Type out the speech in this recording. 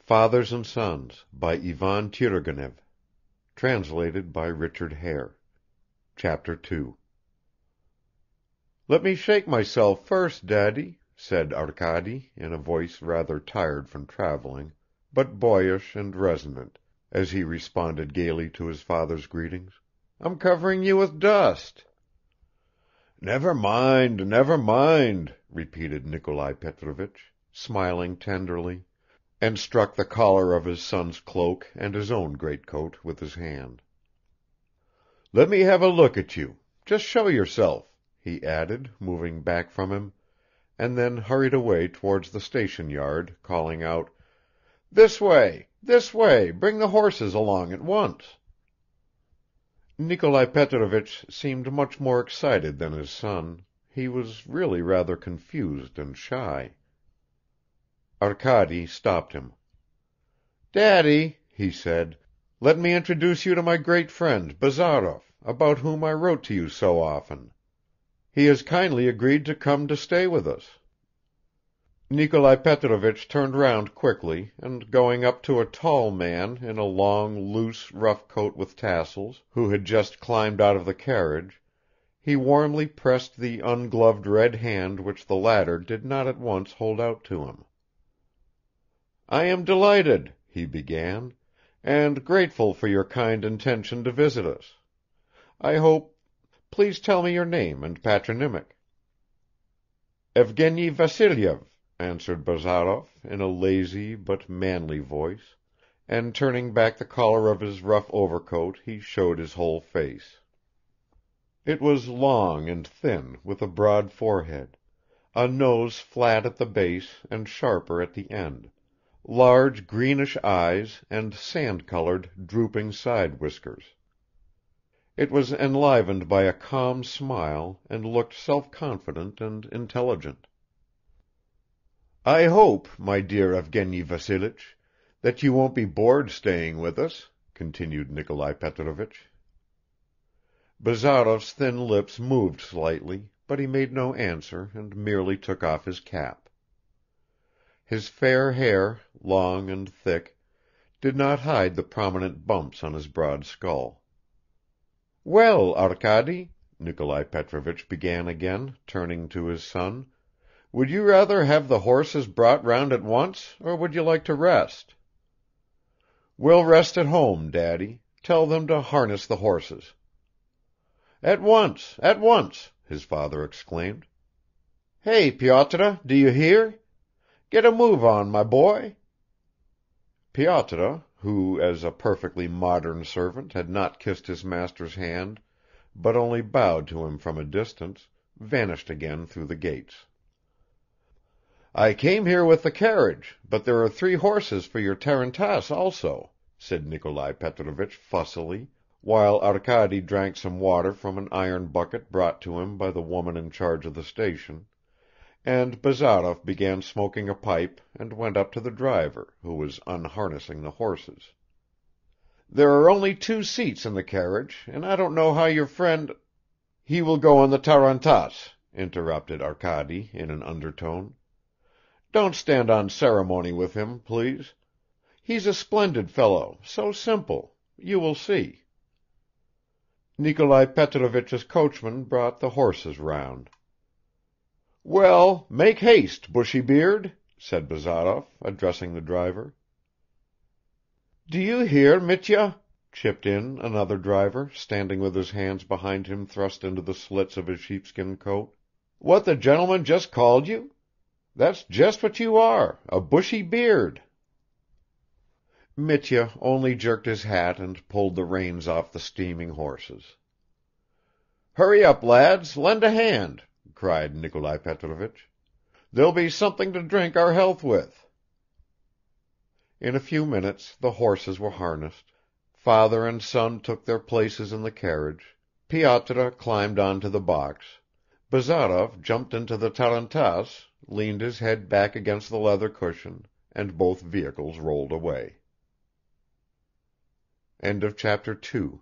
Fathers and Sons by Ivan Turgenev. Translated by Richard Hare. Chapter 2. "Let me shake myself first, Daddy," said Arkady, in a voice rather tired from traveling, but boyish and resonant, as he responded gaily to his father's greetings. "I'm covering you with dust." Never mind," repeated Nikolai Petrovich, smiling tenderly, and struck the collar of his son's cloak and his own greatcoat with his hand. "Let me have a look at you. Just show yourself," he added, moving back from him, and then hurried away towards the station yard, calling out, This way, bring the horses along at once." Nikolai Petrovich seemed much more excited than his son; he was really rather confused and shy. Arkady stopped him. "Daddy," he said, "let me introduce you to my great friend Bazarov, about whom I wrote to you so often. He has kindly agreed to come to stay with us." Nikolai Petrovich turned round quickly, and going up to a tall man in a long, loose, rough coat with tassels, who had just climbed out of the carriage, he warmly pressed the ungloved red hand which the latter did not at once hold out to him. "I am delighted," he began, "and grateful for your kind intention to visit us. I hope... Please tell me your name and patronymic." "Evgeny Vasilyev," answered Bazarov in a lazy but manly voice, and turning back the collar of his rough overcoat he showed his whole face. It was long and thin, with a broad forehead, a nose flat at the base and sharper at the end, large greenish eyes and sand-colored, drooping side whiskers. It was enlivened by a calm smile and looked self-confident and intelligent. "I hope, my dear Evgeny Vassilich, that you won't be bored staying with us," continued Nikolai Petrovich. Bazarov's thin lips moved slightly, but he made no answer and merely took off his cap. His fair hair, long and thick, did not hide the prominent bumps on his broad skull. "Well, Arkady," Nikolai Petrovich began again, turning to his son, "would you rather have the horses brought round at once, or would you like to rest?" "We'll rest at home, Daddy. Tell them to harness the horses." At once," his father exclaimed. "Hey, Pyotr, do you hear? Get a move on, my boy." Pyotr, who as a perfectly modern servant had not kissed his master's hand but only bowed to him from a distance, vanished again through the gates. "I came here with the carriage, but there are 3 horses for your tarantass also," said Nikolai Petrovich fussily, while Arkady drank some water from an iron bucket brought to him by the woman in charge of the station, and Bazarov began smoking a pipe and went up to the driver, who was unharnessing the horses. "There are only 2 seats in the carriage, and I don't know how your friend—" "He will go on the tarantass," interrupted Arkady in an undertone. "Don't stand on ceremony with him, please. He's a splendid fellow, so simple. You will see." Nikolai Petrovich's coachman brought the horses round. "Well, make haste, Bushybeard," said Bazarov, addressing the driver. "Do you hear, Mitya?" chipped in another driver, standing with his hands behind him thrust into the slits of his sheepskin coat. "What the gentleman just called you? That's just what you are, a bushy beard." Mitya only jerked his hat and pulled the reins off the steaming horses. "Hurry up, lads, lend a hand," cried Nikolai Petrovich. "There'll be something to drink our health with." In a few minutes the horses were harnessed, father and son took their places in the carriage, Pyotr climbed on to the box, Bazarov jumped into the tarantass, leaned his head back against the leather cushion, and both vehicles rolled away. Chapter 2